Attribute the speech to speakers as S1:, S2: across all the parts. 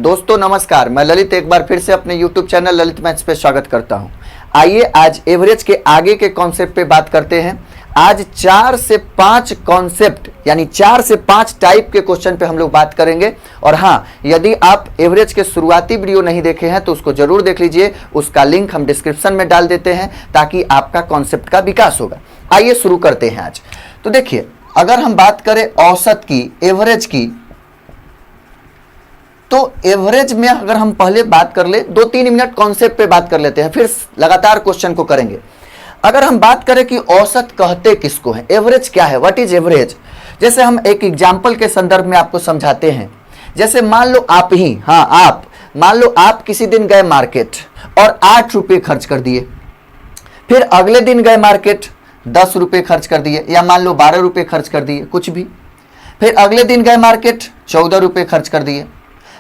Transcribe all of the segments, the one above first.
S1: दोस्तों नमस्कार, मैं ललित एक बार फिर से अपने YouTube चैनल ललित मैथ्स पे स्वागत करता हूं। आइए आज एवरेज के आगे के कॉन्सेप्ट पे बात करते हैं। आज 4 से 5 कॉन्सेप्ट यानी 4 से 5 टाइप के क्वेश्चन पे हम लोग बात करेंगे। और हाँ, यदि आप एवरेज के शुरुआती वीडियो नहीं देखे हैं तो उसको जरूर देख लीजिए, उसका लिंक हम डिस्क्रिप्शन में डाल देते हैं ताकि आपका कॉन्सेप्ट का विकास होगा। आइए शुरू करते हैं आज। तो देखिए, अगर हम बात करें औसत की, एवरेज की, तो एवरेज में अगर हम पहले बात कर ले 2-3 मिनट कॉन्सेप्ट पे बात कर लेते हैं, फिर लगातार क्वेश्चन को करेंगे। अगर हम बात करें कि औसत कहते किसको है, एवरेज क्या है, व्हाट इज एवरेज, जैसे हम एक एग्जांपल के संदर्भ में आपको समझाते हैं। जैसे मान लो आप ही, मान लो आप किसी दिन गए मार्केट और 8 रुपये खर्च कर दिए, फिर अगले दिन गए मार्केट 10 रुपये खर्च कर दिए, या मान लो 12 रुपये खर्च कर दिए, कुछ भी। फिर अगले दिन गए मार्केट 14 रुपये खर्च कर दिए,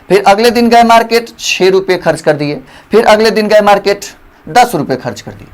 S1: फिर अगले दिन गए मार्केट 6 रुपये खर्च कर दिए, फिर अगले दिन गए मार्केट 10 रुपये खर्च कर दिए।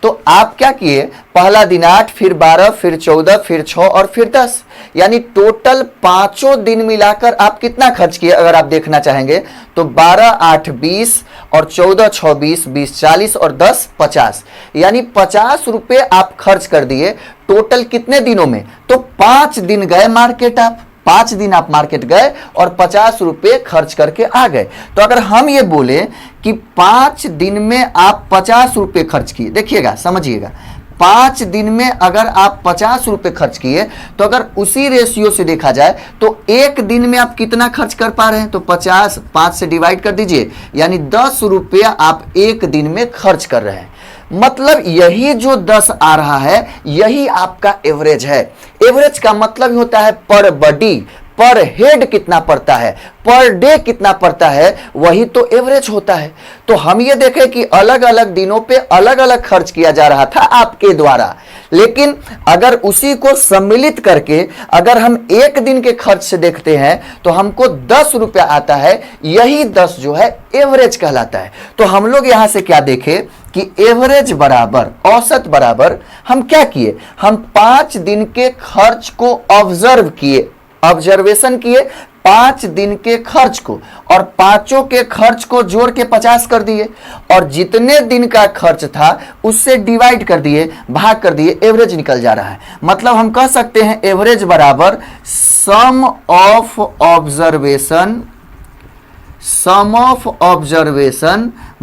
S1: तो आप क्या किए, पहला दिन 8, फिर 12, फिर 14, फिर 6 और फिर 10, यानी टोटल 5 दिन मिलाकर आप कितना खर्च किए अगर आप देखना चाहेंगे तो 12, 8, 20 और 14, 6, 20, 20, 40 और 10, 50, यानी 50 रुपये आप खर्च कर दिए टोटल कितने दिनों में। तो 5 दिन गए मार्केट, आप 5 दिन आप मार्केट गए और 50 रुपये खर्च करके आ गए। तो अगर हम ये बोले कि 5 दिन में आप 50 रुपये खर्च किए, देखिएगा समझिएगा, 5 दिन में अगर आप 50 रुपये खर्च किए तो अगर उसी रेशियो से देखा जाए तो एक दिन में आप कितना खर्च कर पा रहे हैं, तो 50 5 से डिवाइड कर दीजिए, यानी 10 रुपया आप एक दिन में खर्च कर रहे हैं। मतलब यही जो 10 आ रहा है यही आपका एवरेज है। एवरेज का मतलब होता है पर बॉडी, पर हेड कितना पड़ता है, पर डे कितना पड़ता है, वही तो एवरेज होता है। तो हम ये देखें कि अलग अलग दिनों पे अलग अलग खर्च किया जा रहा था आपके द्वारा, लेकिन अगर उसी को सम्मिलित करके अगर हम एक दिन के खर्च से देखते हैं तो हमको 10 रुपया आता है, यही 10 जो है एवरेज कहलाता है। तो हम लोग यहां से क्या देखें कि एवरेज बराबर औसत बराबर हम क्या किए, हम 5 दिन के खर्च को ऑब्जर्व किए, ऑब्जर्वेशन किए 5 दिन के खर्च को, और पांचों के खर्च को जोड़ के 50 कर दिए, और जितने दिन का खर्च था उससे डिवाइड कर दिए, भाग कर दिए, एवरेज निकल जा रहा है। मतलब हम कह सकते हैं एवरेज बराबर सम ऑफ ऑब्जर्वेशन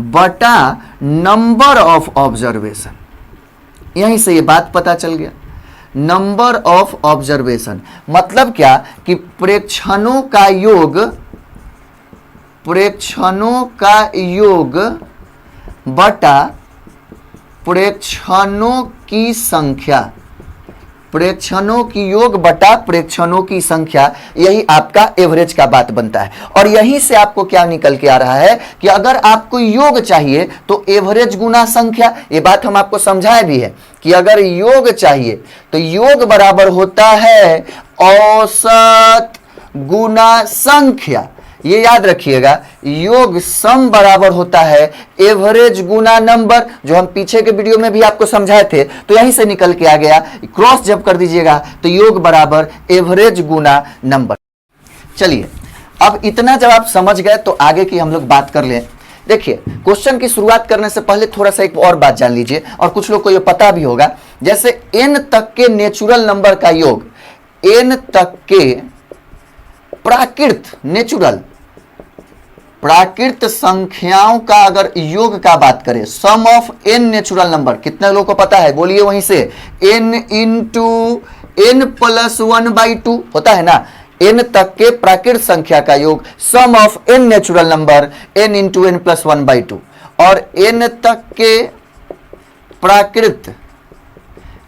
S1: बटा नंबर ऑफ ऑब्जर्वेशन। यहीं से ये बात पता चल गया, नंबर ऑफ ऑब्जर्वेशन मतलब क्या कि प्रेक्षणों का योग बटा प्रेक्षणों की संख्या, प्रेक्षणों की योग बटा प्रेक्षणों की संख्या, यही आपका एवरेज का बात बनता है। और यहीं से आपको क्या निकल के आ रहा है कि अगर आपको योग चाहिए तो एवरेज गुना संख्या, ये बात हम आपको समझाए भी है कि अगर योग चाहिए तो योग बराबर होता है औसत गुना संख्या। ये याद रखिएगा, योग सम बराबर होता है एवरेज गुना नंबर, जो हम पीछे के वीडियो में भी आपको समझाए थे। तो यहीं से निकल के आ गया, क्रॉस जब कर दीजिएगा तो योग बराबर एवरेज गुना नंबर। चलिए, अब इतना जब आप समझ गए तो आगे की हम लोग बात कर लें। देखिए, क्वेश्चन की शुरुआत करने से पहले थोड़ा सा एक और बात जान लीजिए, और कुछ लोग को ये पता भी होगा। जैसे n तक के नेचुरल नंबर का योग, n तक के प्राकृत संख्याओं का अगर योग का बात करें, सम ऑफ n नेचुरल नंबर, कितने लोगों को पता है बोलिए वहीं से, n इंटू n प्लस 1/2 होता है ना। n तक के प्राकृत संख्या का योग sum of n natural number, n into n plus 1/2, और n तक के प्राकृत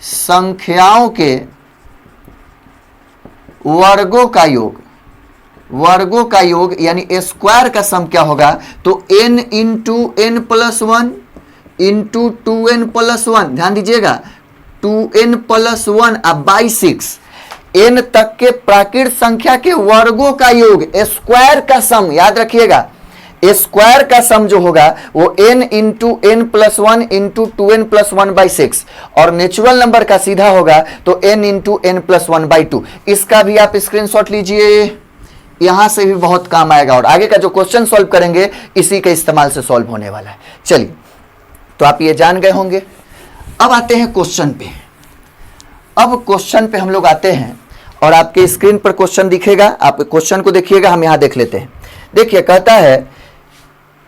S1: संख्याओं के वर्गों का योग यानी स्क्वायर का सम क्या होगा, तो n into n plus 1 into 2n plus 1, ध्यान दीजिएगा 2n प्लस 1 अब बाई 6, n तक के प्राकृत संख्या के वर्गों का योग, स्क्वायर का सम, याद रखिएगा स्क्वायर का सम जो होगा वो n into n plus 1 into 2n plus 1/6, और नेचुरल नंबर का सीधा होगा तो n इंटू n प्लस 1/2। इसका भी आप स्क्रीनशॉट लीजिए, यहां से भी बहुत काम आएगा और आगे का जो क्वेश्चन सॉल्व करेंगे इसी के इस्तेमाल से सॉल्व होने वाला है। चलिए, तो आप ये जान गए होंगे। अब आते हैं क्वेश्चन पे। अब क्वेश्चन पे हम लोग आते हैं और आपके स्क्रीन पर क्वेश्चन दिखेगा, आप क्वेश्चन को देखिएगा, हम यहां देख लेते हैं। देखिए, कहता है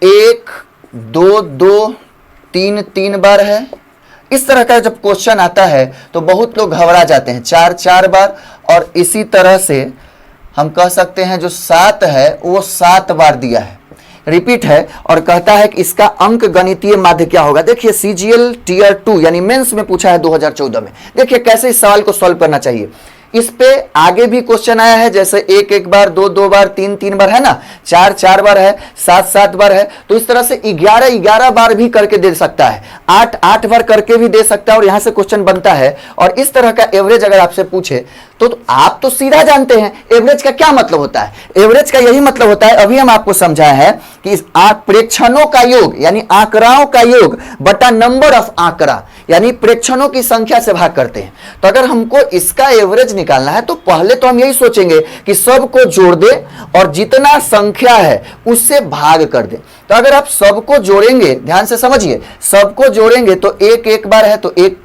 S1: 1 2 2 3 3 बार है। इस तरह का जब क्वेश्चन आता है तो बहुत लोग घबरा जाते हैं, 4 4 बार, और इसी तरह से हम कह सकते हैं जो 7 है वो 7 बार दिया है, रिपीट है। और कहता है कि इसका अंक गणितीय माध्य क्या होगा। देखिए, CGL Tier 2 यानी मेंस में पूछा है 2014 में। देखिए कैसे इस सवाल को सॉल्व करना चाहिए। इस पे आगे भी क्वेश्चन आया है, जैसे 1 1 बार, 2 2 बार, 3 3 बार है ना, 4 4 बार है, 7 7 बार है। तो इस तरह से 11 11 बार भी करके दे सकता है, 8 8 बार करके भी दे सकता है, और यहां से क्वेश्चन बनता है। और इस तरह का एवरेज अगर आपसे पूछे तो आप तो सीधा जानते हैं एवरेज का क्या मतलब होता है। एवरेज का यही मतलब होता है, अभी हम आपको समझाए हैं कि इस प्रेक्षणों का योग यानी आंकड़ाओं का योग बटा नंबर ऑफ आंकड़ा यानी प्रेक्षणों की संख्या से भाग करते हैं। तो अगर हमको इसका एवरेज निकालना है तो पहले तो हम यही सोचेंगे कि सबको जोड़ दे और जितना संख्या है उससे भाग कर दे। तो अगर आप सबको जोड़ेंगे, ध्यान से समझिए, सबको जोड़ेंगे तो 1 1 बार है तो 1,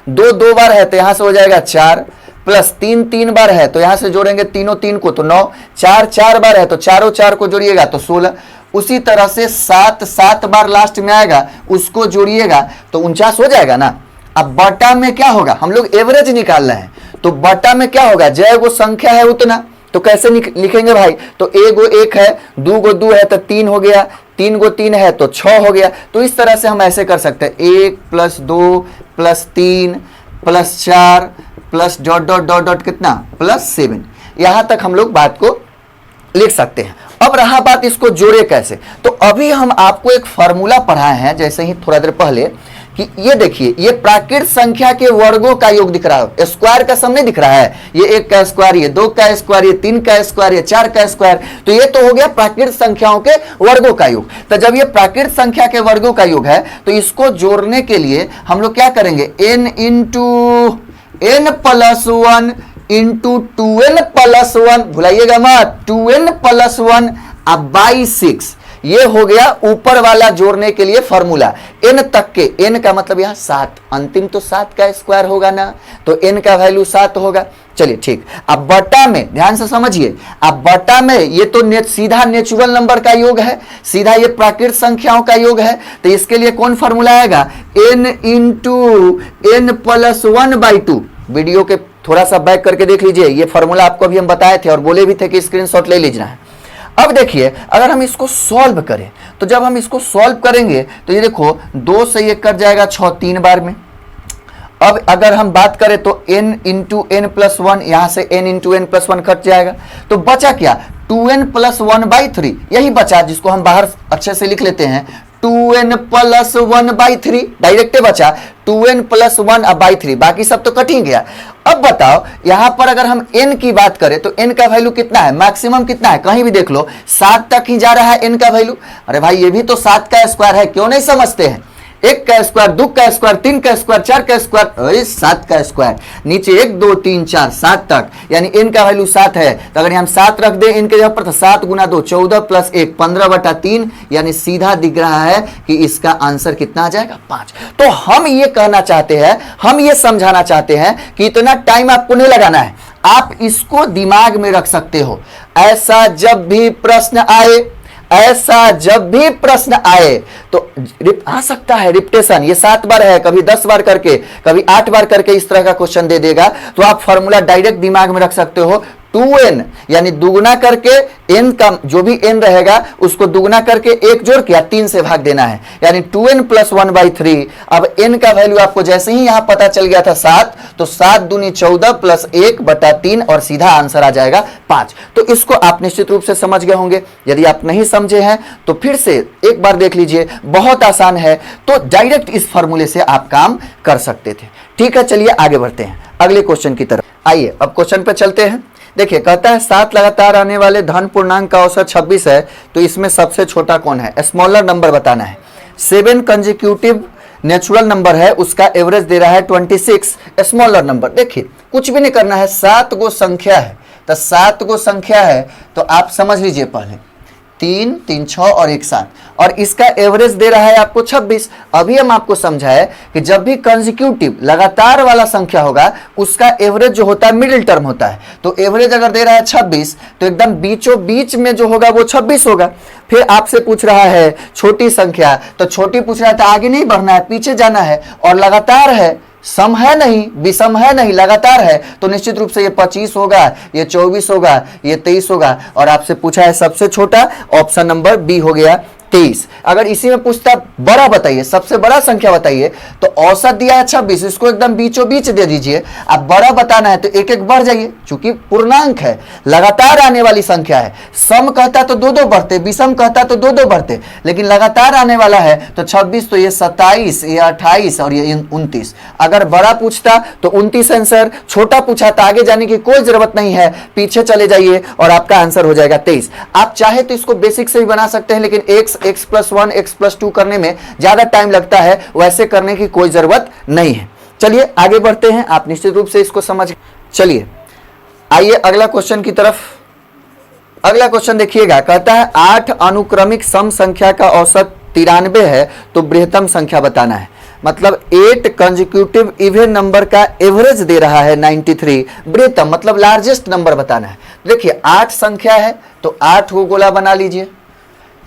S1: 2 2 बार है तो यहां से हो जाएगा 4, प्लस 3 3 बार है तो यहां से जोड़ेंगे तीनों 3 को तो 9, 4 4 बार है तो चारों 4 को जोड़िएगा तो 16। उसी तरह से 7 7 बार लास्ट में आएगा, उसको जोड़िएगा तो 49 हो जाएगा ना। अब बटा में क्या होगा, हम लोग एवरेज निकाल रहे हैं, तो बटा में क्या होगा, जय वो संख्या है उतना। तो कैसे लिखेंगे भाई, तो 1 गो 1 है, 2 गो 2 है तो 3 हो गया, 3 गो 3 है तो 6 हो गया। तो इस तरह से हम ऐसे कर सकते हैं, 1 + 2 + 3 + 4 plus dot dot dot dot कितना +7। यहां तक हम लोग बात को लिख सकते हैं। अब रहा बात इसको जोड़े कैसे, तो अभी हम आपको एक फॉर्मूला पढ़ाए हैं जैसे ही थोड़ा देर पहले, कि ये देखिए, ये प्राकृत संख्या के वर्गों का योग दिख रहा है, स्क्वायर का सम नहीं दिख रहा है। ये 1 का स्क्वायर, ये 2 का स्क्वायर, ये 3 का स्क्वायर, ये 4 का स्क्वायर। तो ये तो हो गया प्राकृत संख्याओं के वर्गों का योग। तो जब ये प्राकृत संख्या के वर्गों का योग है तो इसको जोड़ने के लिए हम लोग क्या करेंगे, n × n + 1 × 2n + 1, भुलाइएगा मत, 2n + 1 अब बाई 6। ये हो गया ऊपर वाला जोड़ने के लिए फॉर्मूला। n तक के, n का मतलब यहां 7, अंतिम तो 7 का स्क्वायर होगा ना, तो n का वैल्यू 7 होगा। चलिए ठीक, अब बटा में ध्यान से समझिए, अब बटा में ये तो सीधा नेचुरल नंबर का योग है, सीधा ये प्राकृत संख्याओं का योग है। तो इसके लिए कौन फॉर्मूला आएगा, n × n + 1/2। वीडियो के थोड़ा सा बैक करके देख लीजिए, ये फॉर्मूला आपको अभी हम बताए थे और बोले भी थे कि स्क्रीनशॉट ले लीजिए है। अब देखिए, अगर हम इसको सॉल्व करें तो जब हम इसको सॉल्व करेंगे तो ये देखो 2 से ये कट जाएगा 6 3 बार में। अब अगर हम बात करें तो n × n + 1, यहां से n × n + 1 कट जाएगा, तो बचा क्या, 2n + 1/3, यही बचा जिसको हम बाहर अच्छे से लिख लेते हैं, 2n + 1/3 डायरेक्ट बचा, 2n + 1/3, बाकी सब तो कट ही गया। अब बताओ यहां पर अगर हम n की बात करें तो n का वैल्यू कितना है, मैक्सिमम कितना है, कहीं भी देख लो 7 तक ही जा रहा है n का वैल्यू। अरे भाई ये भी तो 7 का स्क्वायर है, क्यों नहीं समझते हैं, 1 का स्क्वायर, 2 का स्क्वायर, 3 का स्क्वायर, 4 का स्क्वायर, 7 का स्क्वायर, नीचे 1 2 3 4 7 तक, यानी n का वैल्यू 7 है। तो अगर हम 7 रख दें n के जगह पर तो 7 × 2 14 + 1 15/3, यानी सीधा दिख रहा है कि इसका आंसर कितना आ जाएगा, 5। तो हम ये कहना चाहते हैं, हम ये समझाना चाहते हैं कि इतना टाइम आपको नहीं लगाना है, आप इसको दिमाग में रख सकते हो। ऐसा जब भी प्रश्न आए, ऐसा जब भी प्रश्न आए तो आ सकता है रिपीटेशन, ये 7 बार है, कभी 10 बार करके, कभी 8 बार करके इस तरह का क्वेश्चन दे देगा, तो आप फॉर्मूला डायरेक्ट दिमाग में रख सकते हो। 2n यानी दुगुना करके n का जो भी n रहेगा उसको दुगुना करके 1 जोड़ के 3 से भाग देना है, यानी 2n + 1/3। अब n का वैल्यू आपको जैसे ही यहां पता चल गया था 7, तो 7 दूनी 14 + 1/3 और सीधा आंसर आ जाएगा 5। तो इसको आप निश्चित रूप से समझ गए होंगे। यदि आप नहीं समझे हैं तो फिर से एक बार देख लीजिए, बहुत आसान है। तो डायरेक्ट इस फॉर्मूले से आप काम कर सकते थे। ठीक है, चलिए आगे बढ़ते हैं अगले क्वेश्चन की तरफ। आइए अब क्वेश्चन पे चलते हैं। देखिए कहता है 7 लगातार आने वाले धन पूर्णांक का औसत 26 है, तो इसमें सबसे छोटा कौन है, स्मॉलर नंबर बताना है। 7 कंसेक्यूटिव नेचुरल नंबर है, उसका एवरेज दे रहा है 26, स्मॉलर नंबर। देखिए कुछ भी नहीं करना है, 7 गो संख्या है, तो 7 गो संख्या है, तो आप समझ लीजिए पहले 3, 3, 6 और 1, 7, और इसका एवरेज दे रहा है आपको 26। अभी हम आपको समझाए कि जब भी कंसेक्यूटिव लगातार वाला संख्या होगा उसका एवरेज जो होता है मिडिल टर्म होता है। तो एवरेज अगर दे रहा है 26 तो एकदम बीचों बीच में जो होगा वो 26 होगा। फिर आपसे पूछ रहा है छोटी संख्या, तो छोटी पूछ रहा है तो आगे नहीं बढ़ना है, पीछे जाना है, और लगातार है, सम है नहीं, विषम है नहीं, लगातार है, तो निश्चित रूप से ये 25 होगा, ये 24 होगा, ये 23 होगा। और आपसे पूछा है सबसे छोटा, ऑप्शन नंबर बी हो गया 23। अगर इसी में पूछता बड़ा बताइए, सबसे बड़ा संख्या बताइए, तो औसत दिया है 26, इसको एकदम बीचों बीच दे दीजिए। आप बड़ा बताना है तो एक एक बढ़ जाइए, चूंकि पूर्णांक है, लगातार आने वाली संख्या है। सम कहता तो दो दो बढ़ते, विषम कहता तो दो दो बढ़ते, लेकिन लगातार आने वाला है तो 26, तो ये 27, ये 28 और ये 29। अगर बड़ा पूछता तो 29 आंसर, छोटा पूछा तो आगे जाने की कोई जरूरत नहीं है, पीछे चले जाइए और आपका आंसर हो जाएगा 23। आप चाहे तो इसको बेसिक से भी बना सकते हैं, लेकिन x+1 x+2 करने में ज्यादा टाइम लगता है, वैसे करने की कोई जरूरत नहीं है। चलिए आगे बढ़ते हैं, आप निश्चित रूप से इसको समझ। चलिए आइए अगला क्वेश्चन की तरफ। अगला क्वेश्चन देखिएगा, कहता है 8 अनुक्रमिक सम संख्या का औसत 93 है, तो बृहत्तम संख्या बताना है। मतलब 8 कंसेक्यूटिव इवन नंबर का एवरेज दे रहा है 93, बृहत्तम मतलब लार्जेस्ट नंबर बताना है। देखिए 8 संख्या है तो 8 को गोला बना लीजिए,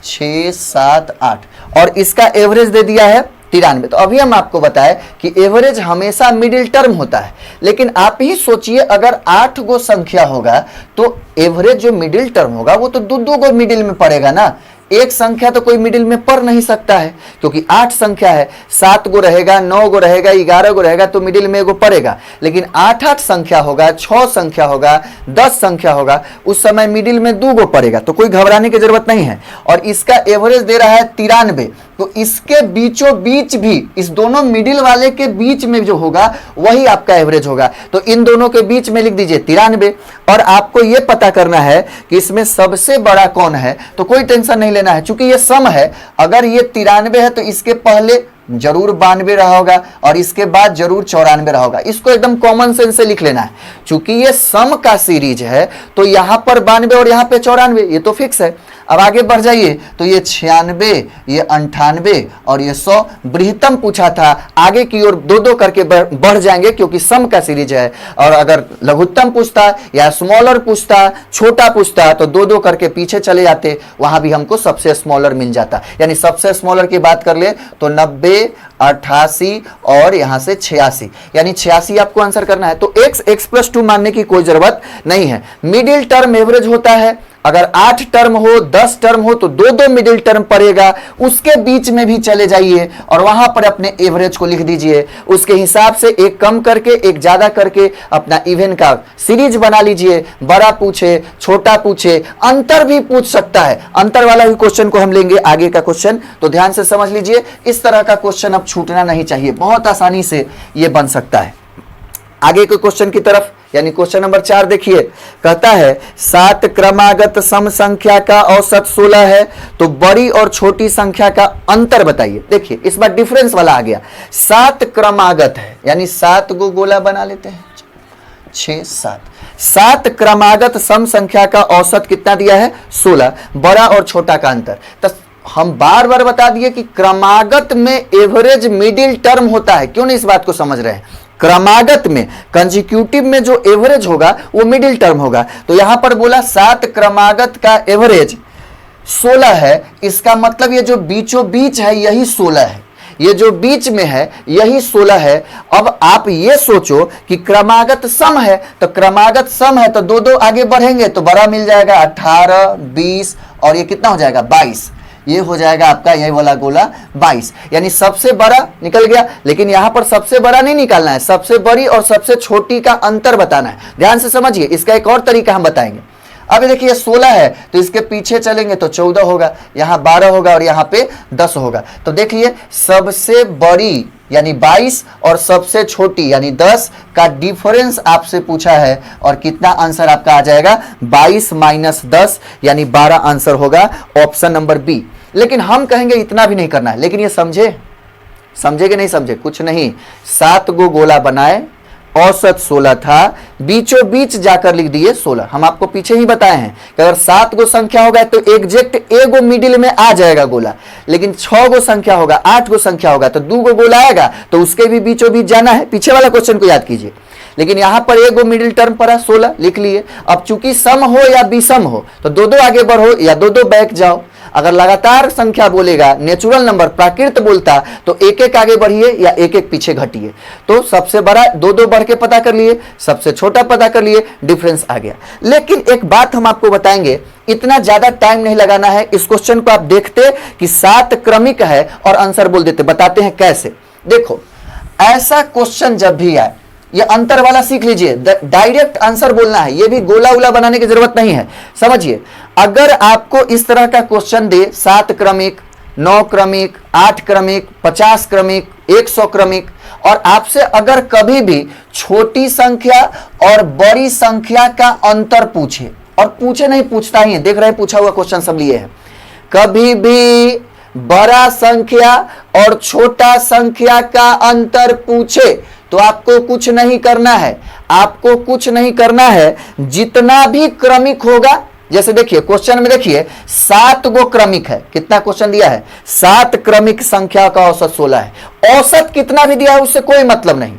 S1: 6, 7, 8, और इसका एवरेज दे दिया है 93। तो अभी हम आपको बताएं कि एवरेज हमेशा मिडिल टर्म होता है, लेकिन आप ही सोचिए अगर 8 गो संख्या होगा तो एवरेज जो मिडिल टर्म होगा वो तो दो गो मिडिल में पड़ेगा ना। एक संख्या तो कोई मिडिल में पढ़ नहीं सकता है, क्योंकि 8 संख्या है, 7 गो रहेगा, 9 गो रहेगा, 11 गो रहेगा, तो मिडिल में एगो पड़ेगा। लेकिन 8 संख्या होगा, 6 संख्या होगा, 10 संख्या होगा, उस समय मिडिल में 2 गो पड़ेगा, तो कोई घबराने की जरूरत नहीं है। और इसका एवरेज दे रहा है 93, तो इसके बीचों बीच भी, इस दोनों मिडिल वाले के बीच में जो होगा वही आपका एवरेज होगा। तो इन दोनों के बीच में लिख दीजिए 93। और आपको यह पता करना है कि इसमें सबसे बड़ा कौन है, तो कोई टेंशन नहीं लेना है, चूंकि ये सम है। अगर ये 93 है तो इसके पहले जरूर 92 रहा होगा और इसके बाद जरूर 94 रहा होगा। इसको एकदम कॉमन सेंस से लिख लेना है, चूंकि ये सम का सीरीज है तो यहां पर 92 और यहां पे 94, ये तो फिक्स है। अब आगे बढ़ जाइए तो ये 96, ये 98 और ये 100। बृहत्तम पूछा था, आगे की ओर दो दो करके बढ़ जाएंगे क्योंकि सम का सीरीज है। और अगर लघुत्तम पूछता या स्मॉलर पूछता, छोटा पूछता, तो दो दो करके पीछे चले जाते, वहां भी हमको सबसे स्मॉलर मिल जाता। यानी सबसे स्मॉलर की बात कर ले तो 90, 88 और यहां से 86, यानी 86 आपको आंसर करना है। तो x+2 मानने की कोई जरूरत नहीं है। मिडिल टर्म एवरेज होता है, अगर 8 टर्म हो, 10 टर्म हो तो दो दो मिडिल टर्म पड़ेगा, उसके बीच में भी चले जाइए और वहां पर अपने एवरेज को लिख दीजिए। उसके हिसाब से एक कम करके एक ज्यादा करके अपना इवन का सीरीज बना लीजिए। बड़ा पूछे, छोटा पूछे, अंतर भी पूछ सकता है। अंतर वाला ही क्वेश्चन को हम लेंगे आगे का क्वेश्चन, तो ध्यान से समझ लीजिए। इस तरह का क्वेश्चन अब छूटना नहीं चाहिए, बहुत आसानी से यह बन सकता है। आगे के क्वेश्चन की तरफ, यानी क्वेश्चन नंबर 4 देखिए, कहता है 7 क्रमागत सम संख्या का औसत 16 है, तो बड़ी और छोटी संख्या का अंतर बताइए। देखिए इस बार डिफरेंस वाला आ गया। 7 क्रमागत है, यानी 7 गो गोला बना लेते हैं, 6, 7। 7 क्रमागत सम संख्या का औसत कितना दिया है? 16। बड़ा और छोटा का अंतर, तो हम बार बार बता दिए कि क्रमागत में एवरेज मिडिल टर्म होता है। क्यों नहीं इस बात को समझ रहे हैं? क्रमागत में, कंसेक्यूटिव में जो एवरेज होगा वो मिडिल टर्म होगा। तो यहां पर बोला 7 क्रमागत का एवरेज 16 है, इसका मतलब ये जो बीचों बीच है यही 16 है, ये जो बीच में है यही 16 है। अब आप ये सोचो कि क्रमागत सम है, तो क्रमागत सम है तो दो दो आगे बढ़ेंगे तो बड़ा मिल जाएगा 18, 20 और ये कितना हो जाएगा 22। ये हो जाएगा आपका यही वाला गोला 22, यानी सबसे बड़ा निकल गया। लेकिन यहां पर सबसे बड़ा नहीं निकालना है, सबसे बड़ी और सबसे छोटी का अंतर बताना है। ध्यान से समझिए, इसका एक और तरीका हम बताएंगे। अब देखिए 16 है तो इसके पीछे चलेंगे तो 14 होगा, यहां 12 होगा और यहां पे 10 होगा। तो देखिए सबसे बड़ी यानी 22 और सबसे छोटी यानी 10 का डिफरेंस आपसे पूछा है, और कितना आंसर आपका आ जाएगा? 22 - 10 यानी 12 आंसर होगा, ऑप्शन नंबर बी। लेकिन हम कहेंगे इतना भी नहीं करना है, लेकिन ये समझे कि नहीं समझे? कुछ नहीं, 7 गो गोला बनाए, औसत 16 था, बीचों बीच जाकर लिख दिए 16। हम आपको पीछे ही बताए हैं कि अगर 7 गो संख्या होगा तो एग्जैक्ट एगो मिडिल में आ जाएगा गोला, लेकिन 6 गो संख्या होगा, 8 गो संख्या होगा तो 2 गो गोला आएगा, तो उसके भी बीचों बीच जाना है। पीछे वाला क्वेश्चन को याद कीजिए, लेकिन यहां पर एगो मिडिल टर्म पड़ा 16 लिख लिए। अब चूंकि सम हो या विषम हो तो दो दो आगे बढ़ो या दो दो बैक जाओ। अगर लगातार संख्या बोलेगा, नेचुरल नंबर प्राकृत बोलता, तो एक एक आगे बढ़िए या एक एक पीछे घटिए। तो सबसे बड़ा दो दो बढ़ के पता कर लिए, सबसे छोटा पता कर लिए, डिफरेंस आ गया। लेकिन एक बात हम आपको बताएंगे, इतना ज्यादा टाइम नहीं लगाना है। इस क्वेश्चन को आप देखते कि 7 क्रमिक है और आंसर बोल देते। बताते हैं कैसे। देखो, ऐसा क्वेश्चन जब भी आए, ये अंतर वाला सीख लीजिए, डायरेक्ट आंसर बोलना है, ये भी गोला उला बनाने की जरूरत नहीं है। समझिए, अगर आपको इस तरह का क्वेश्चन दे 7 क्रमिक, 9 क्रमिक, 8 क्रमिक, 50 क्रमिक, 100 क्रमिक, और आपसे अगर कभी भी छोटी संख्या और बड़ी संख्या का अंतर पूछे, और पूछे नहीं, पूछता ही है, देख रहे पूछा हुआ क्वेश्चन सब लिए है, कभी भी बड़ा संख्या और छोटा संख्या का अंतर पूछे तो आपको कुछ नहीं करना है। आपको कुछ नहीं करना है, जितना भी क्रमिक होगा, जैसे देखिए क्वेश्चन में देखिए 7 गो क्रमिक है। कितना क्वेश्चन दिया है? 7 क्रमिक संख्या का औसत 16 है। औसत कितना भी दिया है उससे कोई मतलब नहीं,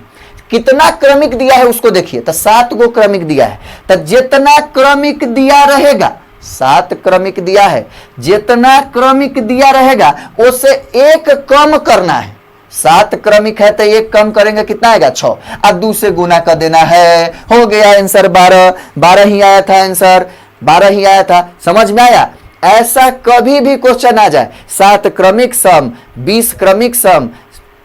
S1: कितना क्रमिक दिया है उसको देखिए। तो 7 गो क्रमिक दिया है, तो जितना क्रमिक दिया रहेगा, 7 क्रमिक दिया है, जितना क्रमिक दिया रहेगा उससे एक कम करना है। 7 क्रमिक है तो एक कम करेंगे, कितना आएगा? 6। अब 2 से गुना कर देना है, हो गया आंसर 12। 12 ही आया था आंसर, 12 ही आया था। समझ में आया? ऐसा कभी भी क्वेश्चन आ जाए, 7 क्रमिक सम, 20 क्रमिक सम,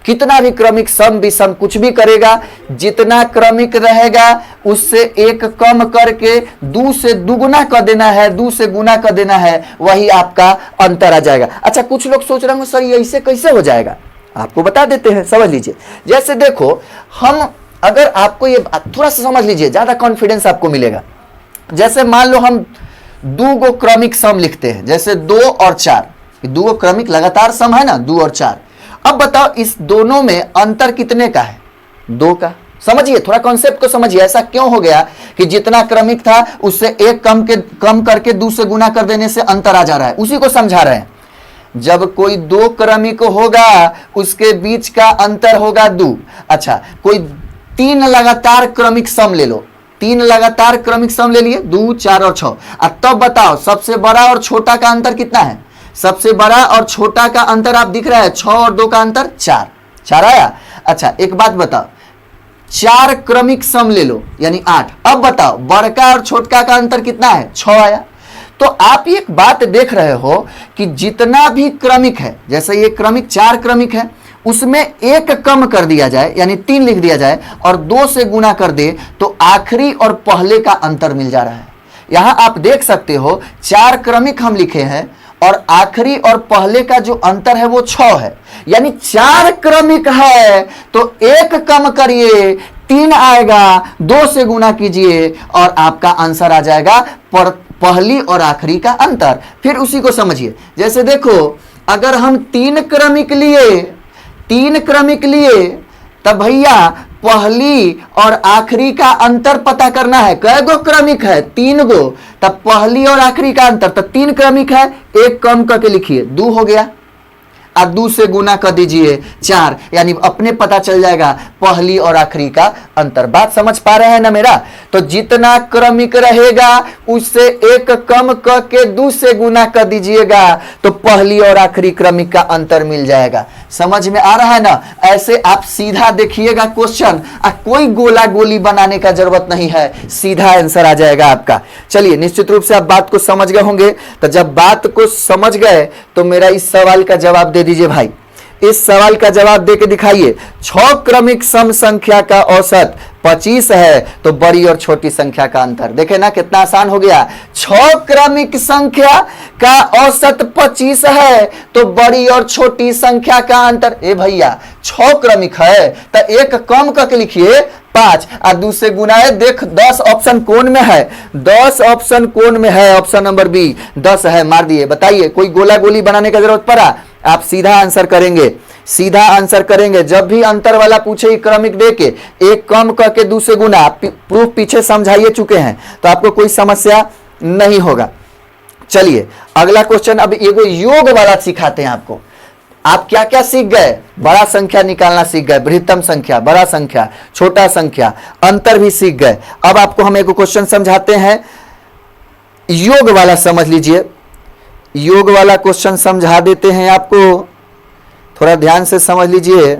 S1: कितना भी क्रमिक सम विषम कुछ भी करेगा, जितना क्रमिक रहेगा उससे एक कम करके 2 से दुगुना कर देना है, 2 से गुना कर देना है, वही आपका अंतर आ जाएगा। अच्छा, कुछ लोग सोच रहे होंगे सर ये ऐसे कैसे हो जाएगा, आपको बता देते हैं, समझ लीजिए। जैसे देखो, हम अगर आपको ये थोड़ा सा समझ लीजिए, ज्यादा कॉन्फिडेंस आपको मिलेगा। जैसे मान लो हम 2 गो क्रमिक सम लिखते हैं, जैसे 2 और 4, 2 गो क्रमिक लगातार सम है ना, 2 और 4। अब बताओ इस दोनों में अंतर कितने का है? 2 का। समझिए, थोड़ा कॉन्सेप्ट को समझिए, ऐसा क्यों हो गया कि जितना क्रमिक था उससे एक कम करके 2 से गुना कर देने से अंतर आ जा रहा है, उसी को समझा रहे हैं। जब कोई 2 क्रमिक होगा उसके बीच का अंतर होगा 2। अच्छा, कोई 3 लगातार क्रमिक सम ले लो, 3 लगातार क्रमिक सम ले लिए, 2, 4 और 6। अब तब बताओ सबसे बड़ा और छोटा का अंतर कितना है? सबसे बड़ा और छोटा का अंतर आप दिख रहा है, 6 और 2 का अंतर 4। 4 आया। अच्छा, एक बात बताओ, 4 क्रमिक सम ले लो यानी 8। अब बताओ बड़का और छोटका का अंतर कितना है? 6 आया। तो आप एक बात देख रहे हो कि जितना भी क्रमिक है, जैसे ये क्रमिक 4 क्रमिक है, उसमें एक कम कर दिया जाए यानी 3 लिख दिया जाए और 2 से गुना कर दे तो आखिरी और पहले का अंतर मिल जा रहा है। यहां आप देख सकते हो 4 क्रमिक हम लिखे हैं और आखिरी और पहले का जो अंतर है वो 6 है, यानी 4 क्रमिक है तो एक कम करिए, 3 आएगा, 2 से गुना कीजिए और आपका आंसर आ जाएगा पहली और आखिरी का अंतर। फिर उसी को समझिए, जैसे देखो अगर हम 3 क्रमिक लिए तब भैया पहली और आखिरी का अंतर पता करना है। कै गो क्रमिक है? 3 गो। तब पहली और आखिरी का अंतर, तब 3 क्रमिक है, एक कम करके लिखिए, 2 हो गया। अब 2 से गुना कर दीजिए 4, यानी अपने पता चल जाएगा पहली और आखिरी का अंतर। बात समझ पा रहे हैं ना मेरा? तो जितना क्रमिक रहेगा उससे एक कम करके 2 से गुना कर दीजिएगा तो पहली और आखिरी क्रमिक का अंतर मिल जाएगा। समझ में आ रहा है ना? ऐसे आप सीधा देखिएगा क्वेश्चन, कोई गोला गोली बनाने का जरूरत नहीं है, सीधा आंसर आ जाएगा आपका। चलिए, निश्चित रूप से आप बात को समझ गए होंगे। तो जब बात को समझ गए तो मेरा इस सवाल का जवाब दे दीजिए भाई। इस सवाल का जवाब देके दिखाइए। 6 क्रमिक सम संख्या का औसत 25 है तो बड़ी और छोटी संख्या का अंतर। देखे ना कितना आसान हो गया। 6 क्रमिक संख्या का औसत 25 है तो बड़ी और छोटी संख्या का अंतर। ए भैया 6 क्रमिक है तो एक कम करके लिखिए 5 और 2 से गुना है। देख 10 ऑप्शन कौन में है? 10 ऑप्शन कौन में है? ऑप्शन नंबर बी 10 है, मार दिए। बताइए कोई गोला गोली बनाने का जरूरत पड़ा? आप सीधा आंसर करेंगे। सीधा आंसर करेंगे। जब भी अंतर वाला पूछे क्रमिक दे के एक कम कह के दूसरे गुना, प्रूफ पीछे समझाइए चुके हैं, तो आपको कोई समस्या नहीं होगा। चलिए अगला क्वेश्चन, अब एगो योग वाला सिखाते हैं आपको। आप क्या क्या सीख गए? बड़ा संख्या निकालना सीख गए, बृहत्तम संख्या, बड़ा संख्या, छोटा संख्या, अंतर भी सीख गए। अब आपको हम एक क्वेश्चन समझाते हैं योग वाला, समझ लीजिए। योग वाला क्वेश्चन समझा देते हैं आपको, थोड़ा ध्यान से समझ लीजिए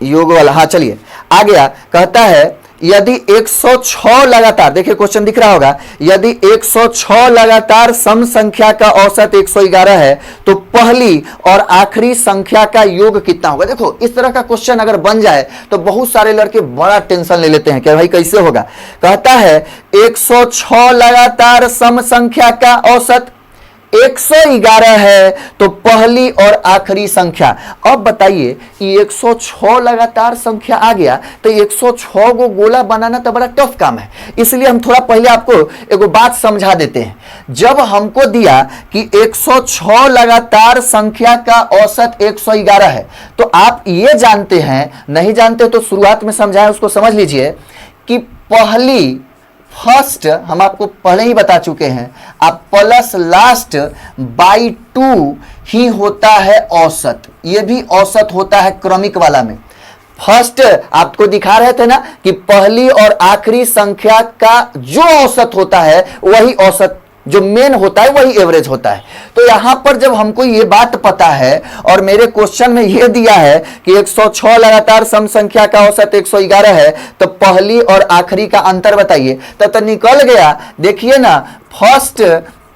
S1: योग वाला। हाँ चलिए आ गया। कहता है यदि 106 लगातार, देखिए क्वेश्चन दिख रहा होगा, यदि 106 लगातार सम संख्या का औसत 111 है तो पहली और आखिरी संख्या का योग कितना होगा। देखो इस तरह का क्वेश्चन अगर बन जाए तो बहुत सारे लड़के बड़ा टेंशन ले लेते हैं कि भाई कैसे होगा। कहता है 106 लगातार सम संख्या का औसत 111 है तो पहली और आखिरी संख्या। अब बताइए कि 106 लगातार संख्या आ गया तो 106 को गोला बनाना तो बड़ा टफ काम है, इसलिए हम थोड़ा पहले आपको एक बात समझा देते हैं। जब हमको दिया कि 106 लगातार संख्या का औसत 111 है तो आप ये जानते हैं, नहीं जानते तो शुरुआत में समझाएं उसको समझ लीजिए कि पहली फर्स्ट हम आपको पहले ही बता चुके हैं, आप प्लस लास्ट बाई 2 ही होता है औसत। ये भी औसत होता है क्रमिक वाला में। फर्स्ट आपको दिखा रहे थे ना कि पहली और आखिरी संख्या का जो औसत होता है वही औसत, जो मेन होता है वही एवरेज होता है। तो यहां पर जब हमको ये बात पता है और मेरे क्वेश्चन में यह दिया है कि 106 लगातार सम संख्या का औसत 111 है तो पहली और आखिरी का अंतर बताइए, तो निकल गया। देखिए ना, फर्स्ट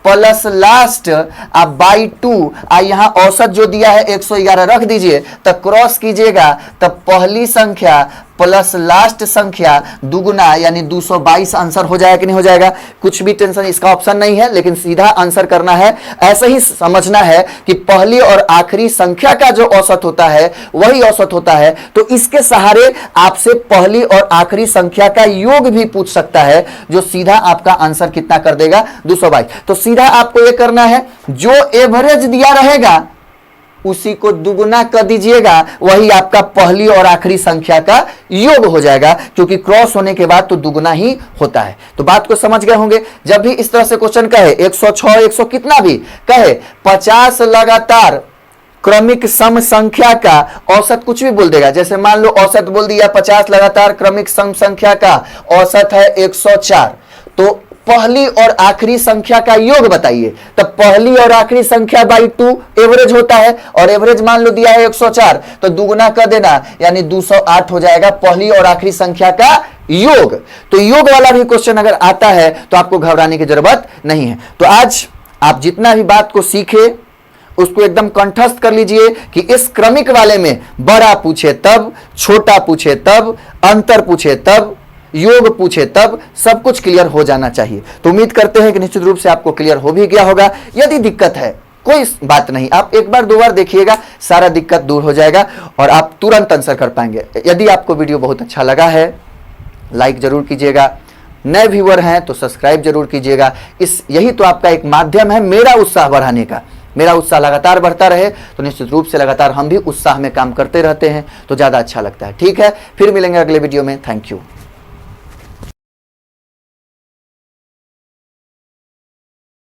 S1: प्लस लास्ट आप बाई 2, यहां औसत जो दिया है 111 रख दीजिए, तो क्रॉस कीजिएगा तब पहली संख्या प्लस लास्ट संख्या दुगुना यानी 222 आंसर हो जाएगा कि नहीं हो जाएगा। कुछ भी टेंशन इसका ऑप्शन नहीं है, लेकिन सीधा आंसर करना है। ऐसे ही समझना है कि पहली और आखिरी संख्या का जो औसत होता है वही औसत होता है। तो इसके सहारे आपसे पहली और आखिरी संख्या का योग भी पूछ सकता है, जो सीधा आपका आंसर कितना कर देगा 222। तो सीधा आपको यह करना है, जो एवरेज दिया रहेगा उसी को दुगुना कर दीजिएगा, वही आपका पहली और आखिरी संख्या का योग हो जाएगा, क्योंकि क्रॉस होने के बाद तो दुगुना ही होता है। तो बात को समझ गए होंगे। जब भी इस तरह से क्वेश्चन कहे 106 100 कितना भी कहे, 50 लगातार क्रमिक सम संख्या का औसत कुछ भी बोल देगा। जैसे मान लो औसत बोल दिया 50 लगातार क्रमिक सम संख्या का औसत है 104, तो पहली और आखिरी संख्या का योग बताइए। तब पहली और आखिरी संख्या बाई 2 एवरेज होता है, और एवरेज मान लो दिया है 104, तो दुगुना कर देना यानी 208 हो जाएगा पहली और आखिरी संख्या का योग। तो योग वाला भी क्वेश्चन अगर आता है तो आपको घबराने की जरूरत नहीं है। तो आज आप जितना भी बात को सीखे उसको एकदम कंठस्थ कर लीजिए कि इस क्रमिक वाले में बड़ा पूछे तब, छोटा पूछे तब, अंतर पूछे तब, योग पूछे तब, सब कुछ क्लियर हो जाना चाहिए। तो उम्मीद करते हैं कि निश्चित रूप से आपको क्लियर हो भी गया होगा। यदि दिक्कत है कोई बात नहीं, आप एक बार दो बार देखिएगा, सारा दिक्कत दूर हो जाएगा और आप तुरंत आंसर कर पाएंगे। यदि आपको वीडियो बहुत अच्छा लगा है लाइक जरूर कीजिएगा, नए व्यूअर हैं तो सब्सक्राइब जरूर कीजिएगा। यही तो आपका एक माध्यम है मेरा उत्साह बढ़ाने का। मेरा उत्साह लगातार बढ़ता रहे तो निश्चित रूप से लगातार हम भी उत्साह में काम करते रहते हैं, तो ज़्यादा अच्छा लगता है। ठीक है, फिर मिलेंगे अगले वीडियो में। Thank you.